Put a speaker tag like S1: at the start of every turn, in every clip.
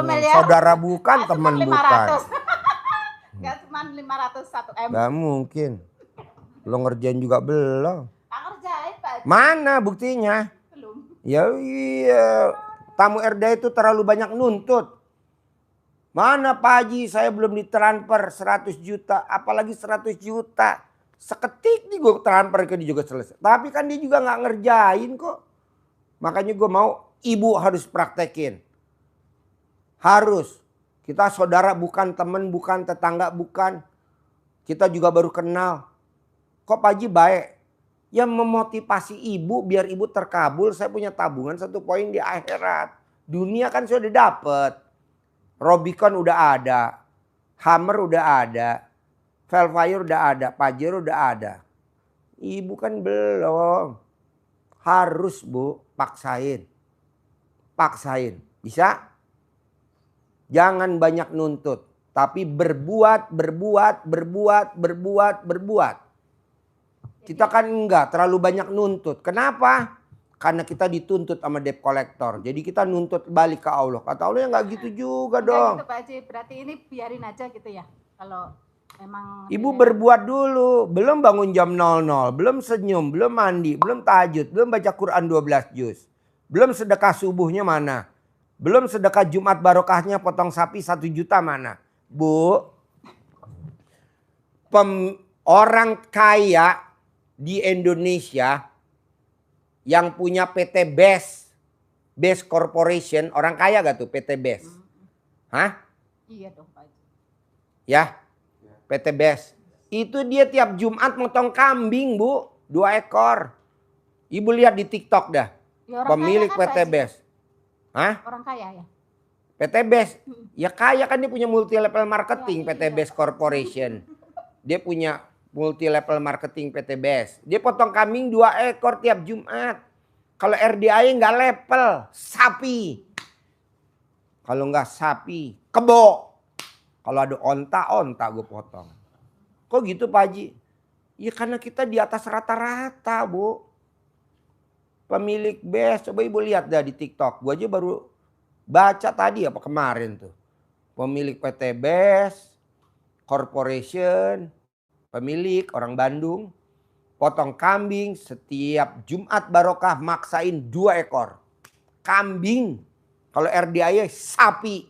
S1: miliar.
S2: Saudara bukan, teman bukan.
S1: Gak cuma 501 M.
S2: Gak mungkin. Lo ngerjain juga belum.
S1: Tak ngerjain Pak Haji.
S2: Mana buktinya?
S1: Belum.
S2: Ya iya. Tamu RD itu terlalu banyak nuntut. Mana Pak Haji, saya belum ditransfer 100 juta. Apalagi 100 juta. Seketik nih gue transfer ke dia juga selesai. Tapi kan dia juga gak ngerjain kok. Makanya gue mau ibu harus praktekin. Harus. Kita saudara bukan, teman bukan, tetangga bukan. Kita juga baru kenal. Kok Pak Haji baik? Ya memotivasi ibu biar ibu terkabul. Saya punya tabungan 1 poin di akhirat. Dunia kan sudah dapet. Robicon udah ada. Hammer udah ada. Velfire udah ada. Pajero udah ada. Ibu kan belum. Harus Bu, paksain. Paksain. Bisa? Jangan banyak nuntut. Tapi berbuat. Kita kan enggak terlalu banyak nuntut. Kenapa? Karena kita dituntut sama debt collector. Jadi kita nuntut balik ke Allah. Kata Allah ya enggak gitu juga dong.
S1: Gitu Pak Haji. Berarti ini biarin aja gitu ya. Kalau emang
S2: Ibu berbuat dulu. Belum bangun jam 00. Belum senyum. Belum mandi. Belum tahajud. Belum baca Quran 12 juz. Belum sedekah subuhnya mana. Belum sedekah Jumat barokahnya potong sapi 1 juta mana. Bu. Orang kaya di Indonesia yang punya PT Best Corporation. Orang kaya gak tuh PT Best? Hah?
S1: Iya dong Pak Haji.
S2: Ya. PT Best. Itu dia tiap Jumat motong kambing Bu. 2 ekor. Ibu lihat di TikTok dah.
S1: Ya,
S2: pemilik
S1: kan,
S2: PT Best. Hah?
S1: Orang kaya ya?
S2: PT Best. Ya kaya kan dia punya multi level marketing PT Best Corporation. Dia punya multi level marketing PT Best. Dia potong kambing 2 ekor tiap Jumat. Kalau RDI nggak level, sapi. Kalau nggak sapi, kebo. Kalau ada onta gue potong. Kok gitu Pak Haji? Ya karena kita di atas rata-rata Bu. Pemilik Best, coba ibu lihat dah di TikTok. Gue aja baru baca tadi apa kemarin tuh. Pemilik PT Best Corporation, pemilik orang Bandung, potong kambing setiap Jumat barokah maksain 2 ekor. Kambing, kalau RDI sapi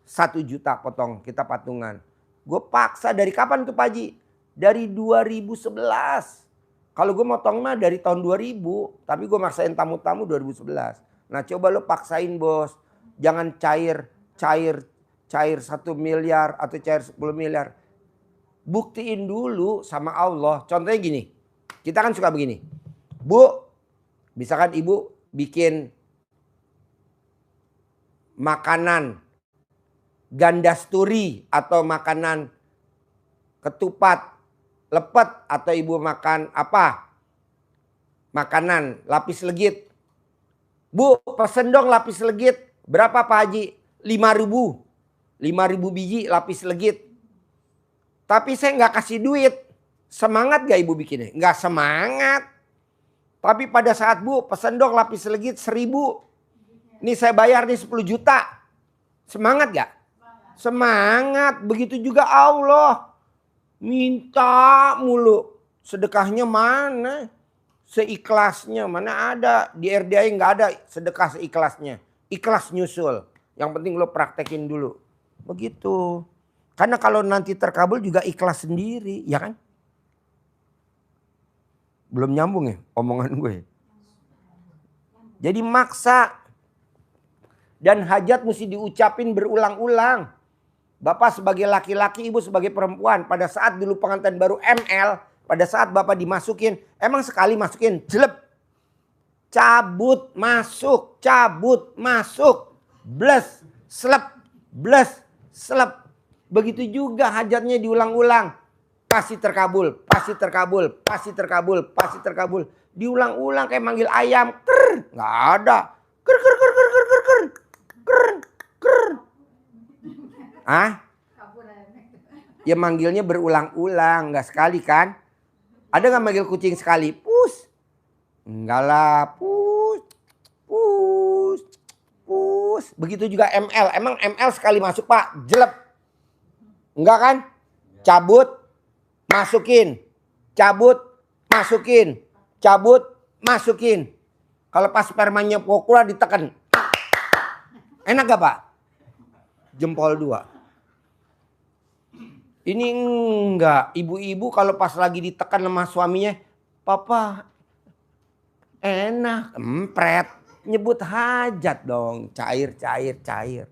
S2: 1 juta potong kita patungan. Gue paksa dari kapan tuh Pak Haji? Dari 2011. Kalau gue motong mah dari tahun 2000, tapi gue maksain tamu-tamu 2011. Nah coba lo paksain bos, jangan cair 1 miliar atau cair 10 miliar. Buktiin dulu sama Allah. Contohnya gini, kita kan suka begini. Bu, misalkan ibu bikin makanan gandasturi atau makanan ketupat lepet atau ibu makan apa? Makanan lapis legit. Bu, pesen dong lapis legit. Berapa Pak Haji? 5.000. 5.000 biji lapis legit. Tapi saya nggak kasih duit. Semangat gak ibu bikinnya? Nggak semangat. Tapi pada saat Bu pesen dong lapis legit 1.000. Nih saya bayar nih 10 juta. Semangat gak? Semangat. Begitu juga Allah. Minta mulu. Sedekahnya mana? Seikhlasnya. Mana ada. Di RDI nggak ada sedekah seikhlasnya. Ikhlas nyusul. Yang penting lo praktekin dulu. Begitu. Karena kalau nanti terkabul juga ikhlas sendiri. Ya kan? Belum nyambung ya omongan gue. Jadi maksa. Dan hajat mesti diucapin berulang-ulang. Bapak sebagai laki-laki, ibu sebagai perempuan. Pada saat dulu pengantin baru ML. Pada saat bapak dimasukin. Emang sekali masukin. Jelep. Cabut masuk. Cabut masuk. Bles. Selep. Bles. Selep. Begitu juga hajatnya diulang-ulang. Pasti terkabul. Pasti terkabul. Pasti terkabul. Pasti terkabul. Diulang-ulang kayak manggil ayam. Krr. Nggak ada. Krr krr krr krr krr krr. Krr krr. Ah? Ya manggilnya berulang-ulang, nggak sekali kan? Ada nggak manggil kucing sekali? Pus. Enggak lah, pus. Pus. Pus. Bagus. Begitu juga ML. Emang ML sekali masuk Pak, jelek. Enggak kan? Cabut, masukin. Cabut, masukin. Cabut, masukin. Kalau pas spermanya mau keluar ditekan. Enak gak Pak? Jempol 2. Ini enggak. Ibu-ibu kalau pas lagi ditekan sama suaminya. Papa enak. Empret. Nyebut hajat dong. Cair, cair, cair.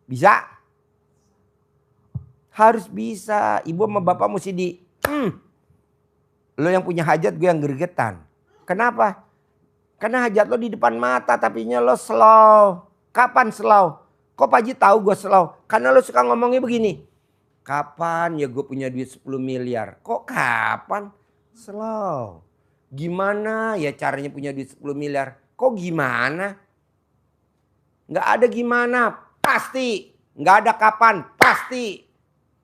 S2: Bisa? Harus bisa. Ibu sama bapak mesti di... Lo yang punya hajat, gue yang gregetan. Kenapa? Karena hajat lo di depan mata, tapinya lo slow. Kapan slow? Kok Pak Haji tahu gue slow? Karena lo suka ngomongnya begini. Kapan ya gue punya duit 10 miliar? Kok kapan? Slow. Gimana ya caranya punya duit 10 miliar? Kok gimana? Nggak ada gimana. Pasti. Nggak ada kapan. Pasti.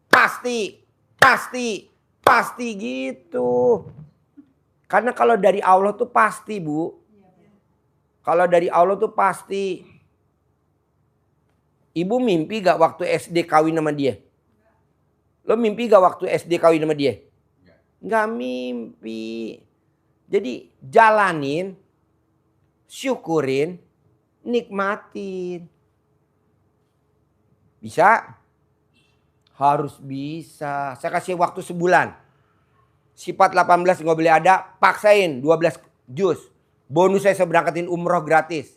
S2: Pasti. Pasti. Pasti gitu. Karena kalau dari Allah tuh pasti Bu. Kalau dari Allah tuh pasti. Ibu mimpi gak waktu SD kawin sama dia? Lo mimpi gak waktu SD kawin sama dia? Gak mimpi. Jadi jalanin, syukurin, nikmatin. Bisa? Harus bisa. Saya kasih waktu sebulan. Sifat 18 gak boleh ada, paksain 12 juz. Bonus saya berangkatin umroh gratis.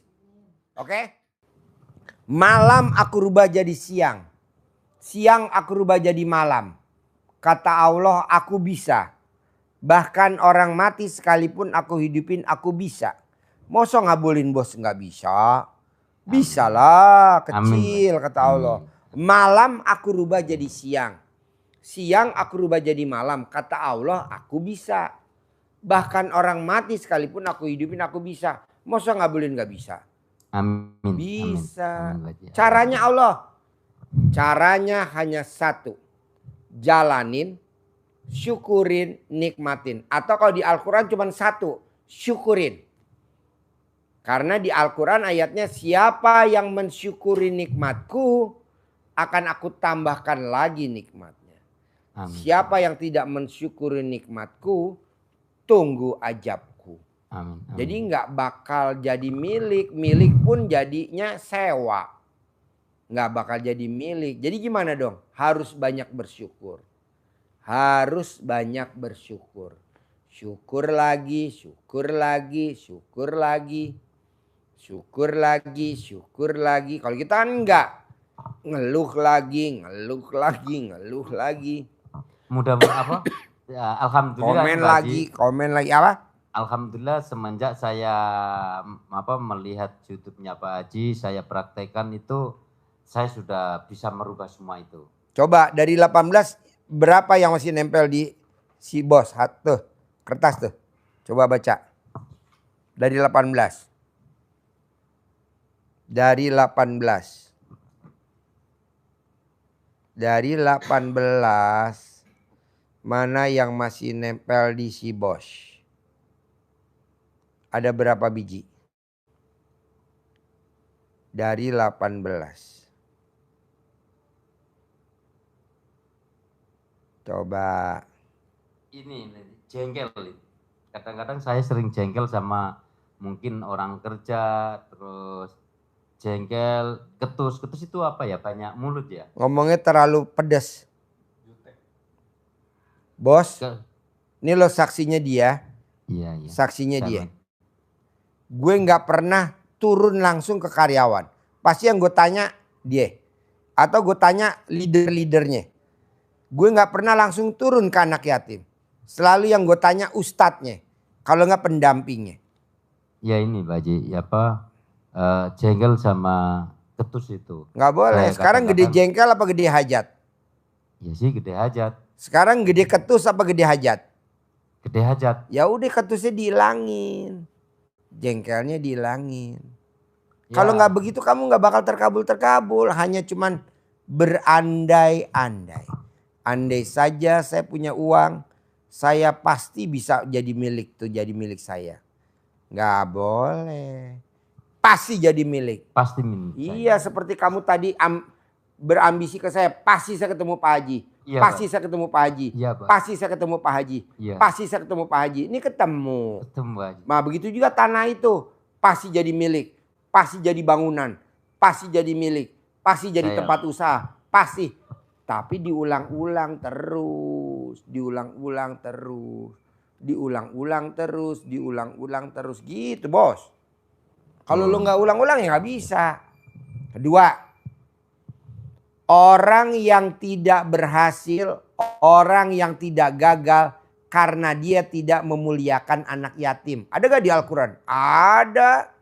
S2: Oke? Malam aku rubah jadi siang. Siang aku rubah jadi malam. Kata Allah aku bisa. Bahkan orang mati sekalipun aku hidupin aku bisa. Masa ngabulin bos nggak bisa? Bisa lah, kecil. Amin. Kata Allah. Malam aku rubah jadi siang. Siang aku rubah jadi malam. Kata Allah aku bisa. Bahkan orang mati sekalipun aku hidupin aku bisa. Masa ngabulin nggak bisa?
S3: Amin.
S2: Bisa.
S3: Amin.
S2: Caranya Allah. Caranya hanya satu. Jalanin, syukurin, nikmatin. Atau kalau di Al-Quran cuma satu. Syukurin. Karena di Al-Quran ayatnya siapa yang mensyukuri nikmatku akan aku tambahkan lagi nikmatnya. Amin. Siapa yang tidak mensyukuri nikmatku tunggu ajabku. Amin. Amin. Jadi nggak bakal jadi milik. Milik pun jadinya sewa. Nggak bakal jadi milik. Jadi gimana dong? Harus banyak bersyukur. Harus banyak bersyukur. Syukur lagi, syukur lagi, syukur lagi. Syukur lagi, syukur lagi. Kalau kita kan enggak. Ngeluh lagi, ngeluh lagi, ngeluh lagi.
S3: Mudah-mudahan apa? Ya, alhamdulillah.
S2: Komen lagi apa?
S3: Alhamdulillah semenjak saya melihat YouTube-nya Pak Haji, saya praktekkan itu, saya sudah bisa merubah semua itu.
S2: Coba dari 18 berapa yang masih nempel di si bos? Tuh, kertas tuh. Coba baca. Dari 18. Dari 18. Dari 18 mana yang masih nempel di si bos? Ada berapa biji? Dari 18. Coba.
S3: Ini jengkel. Kadang-kadang saya sering jengkel sama mungkin orang kerja, terus jengkel, ketus. Ketus itu apa ya? Banyak mulut ya?
S2: Ngomongnya terlalu pedas. Bos, ini lo saksinya dia.
S3: Iya.
S2: Saksinya dia. Gue nggak pernah turun langsung ke karyawan. Pasti yang gue tanya dia. Atau gue tanya leader-leadernya. Gue nggak pernah langsung turun ke anak yatim. Selalu yang gue tanya ustadznya. Kalau nggak pendampingnya.
S3: Ya ini Pak Haji, jengkel sama ketus itu.
S2: Nggak boleh. Sekarang gede jengkel apa gede hajat?
S3: Ya sih gede hajat.
S2: Sekarang gede ketus apa gede hajat?
S3: Gede hajat. Ya
S2: udah ketusnya dihilangin. Jengkelnya dihilangin. Ya. Kalau nggak begitu kamu nggak bakal terkabul. Hanya cuman berandai-andai. Andai saja saya punya uang, saya pasti bisa jadi milik saya. Nggak boleh. pasti jadi milik.
S3: Pasti milik saya.
S2: Iya, seperti kamu tadi berambisi ke saya, pasti saya ketemu Pak Haji.
S3: Iya,
S2: pasti
S3: Pak.
S2: saya ketemu Pak Haji.
S3: Iya, Pak.
S2: Pasti saya ketemu Pak Haji.
S3: Iya.
S2: Pasti saya ketemu Pak Haji. Ini ketemu.
S3: Ketemu Haji.
S2: Nah, begitu juga tanah itu pasti jadi milik, pasti jadi bangunan, pasti jadi milik, pasti jadi tempat usaha, pasti. Tapi diulang-ulang terus, diulang-ulang terus, diulang-ulang terus, diulang-ulang terus gitu, Bos. Kalau lu nggak ulang-ulang ya nggak bisa. Kedua, orang yang tidak berhasil, orang yang tidak gagal karena dia tidak memuliakan anak yatim. Ada gak di Al-Quran? Ada.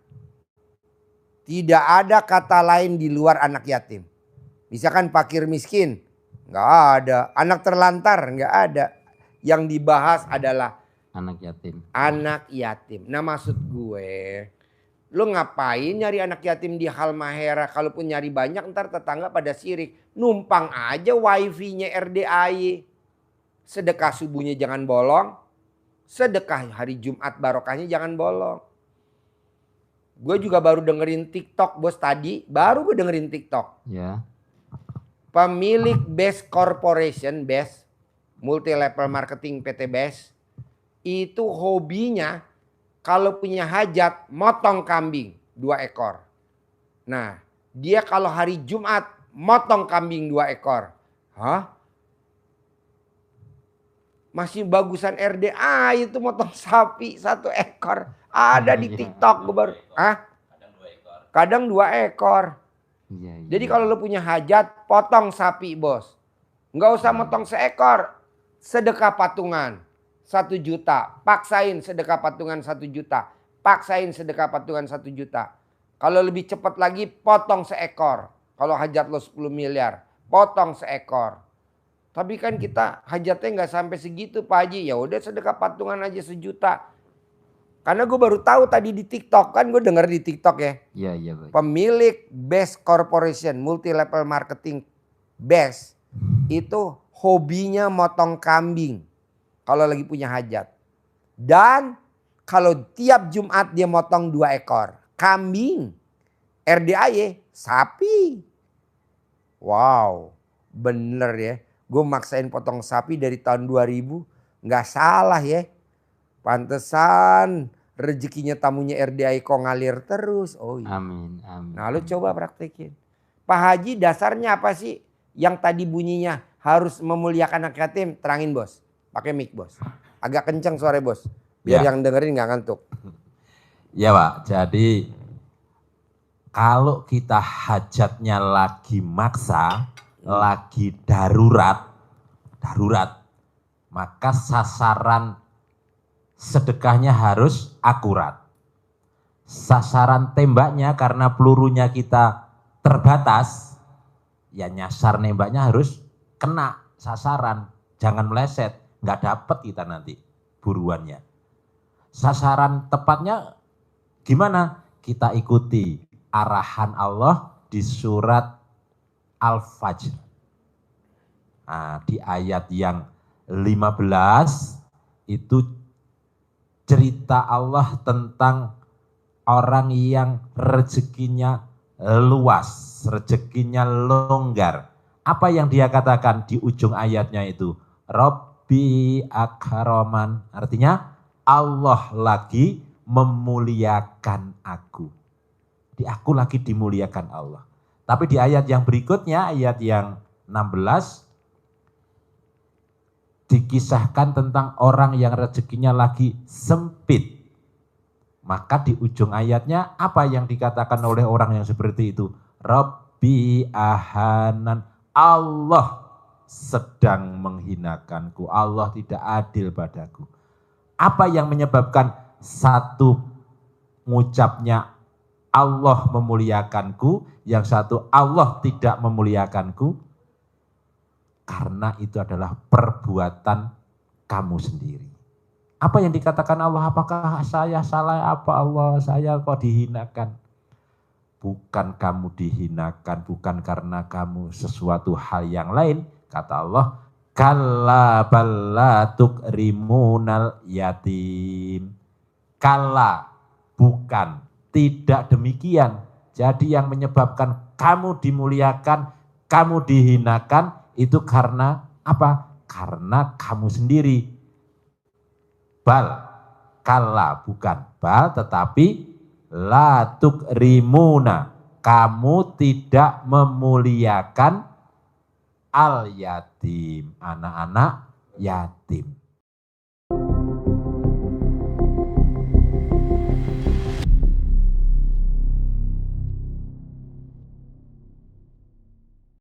S2: Tidak ada kata lain di luar anak yatim. Misalkan fakir miskin, nggak ada. Anak terlantar, nggak ada. Yang dibahas adalah
S3: anak yatim.
S2: Anak yatim. Nah, maksud gue, lu ngapain nyari anak yatim di Halmahera? Kalaupun nyari banyak ntar tetangga pada sirik. Numpang aja wifi-nya RDAY. Sedekah subuhnya jangan bolong. Sedekah hari Jumat barokahnya jangan bolong. Gue juga baru dengerin TikTok, Bos, tadi. Baru gue dengerin TikTok.
S3: Ya.
S2: Pemilik Best Corporation, Best Multi Level Marketing PT Best, itu hobinya kalau punya hajat motong kambing 2 ekor. Nah, dia kalau hari Jumat motong kambing 2 ekor. Hah? Masih bagusan RDA itu motong sapi 1 ekor. Ada di TikTok gue baru. Hah? Kadang 2 ekor.
S3: Iya.
S2: Jadi kalau lu punya hajat, potong sapi, Bos. Nggak usah motong seekor. Sedekah patungan 1 juta. Paksain sedekah patungan 1 juta. Paksain sedekah patungan 1 juta. Kalau lebih cepat lagi, potong seekor. Kalau hajat lo 10 miliar, potong seekor. Tapi kan kita hajatnya nggak sampai segitu, Pak Haji. Ya udah sedekah patungan aja 1 juta. Karena gue baru tahu tadi di TikTok, kan gue denger di TikTok ya.
S3: Iya, iya, Pak.
S2: Pemilik Best Corporation Multi Level Marketing Best itu hobinya motong kambing kalau lagi punya hajat. Dan kalau tiap Jumat dia motong 2 ekor kambing. RDAY sapi. Wow, bener ya. Gue maksain potong sapi dari tahun 2000. Nggak salah ya. Pantesan rezekinya tamunya RDAY kok ngalir terus. Oh iya.
S3: Amin, amin.
S2: Nah, lu coba praktekin. Pak Haji dasarnya apa sih? Yang tadi bunyinya harus memuliakan anak yatim. Terangin, Bos. Pakai mic, Bos. Agak kencang suara, Bos. Biar yang dengerin nggak ngantuk.
S4: Ya, Pak. Jadi kalau kita hajatnya lagi maksa, lagi darurat, maka sasaran sedekahnya harus akurat. Sasaran tembaknya karena pelurunya kita terbatas, ya nyasar nembaknya harus kena sasaran, jangan meleset, nggak dapet kita nanti buruannya. Sasaran tepatnya gimana? Kita ikuti arahan Allah di surat Al-Fajr. Nah, di ayat yang 15 itu cerita Allah tentang orang yang rezekinya luas, rezekinya longgar. Apa yang dia katakan di ujung ayatnya itu? Rabbi akraman. Artinya Allah lagi memuliakan aku. Aku lagi dimuliakan Allah. Tapi di ayat yang berikutnya, ayat yang 16, dikisahkan tentang orang yang rezekinya lagi sempit. Maka di ujung ayatnya apa yang dikatakan oleh orang yang seperti itu? Rabbi ahanan. Allah sedang menghinakanku. Allah tidak adil padaku. Apa yang menyebabkan satu ngucapnya Allah memuliakanku, yang satu Allah tidak memuliakanku? Karena itu adalah perbuatan kamu sendiri. Apa yang dikatakan Allah? Apakah saya salah apa Allah? Saya kok dihinakan? Bukan kamu dihinakan, bukan karena kamu sesuatu hal yang lain. Kata Allah, kalla balla tukrimunal yatim. Kalla, bukan, Tidak demikian. Jadi yang menyebabkan kamu dimuliakan, kamu dihinakan, itu karena apa? Karena kamu sendiri. Bal, kalla, bukan bal, tetapi la tukrimuna. Kamu tidak memuliakan al yatim, anak-anak yatim.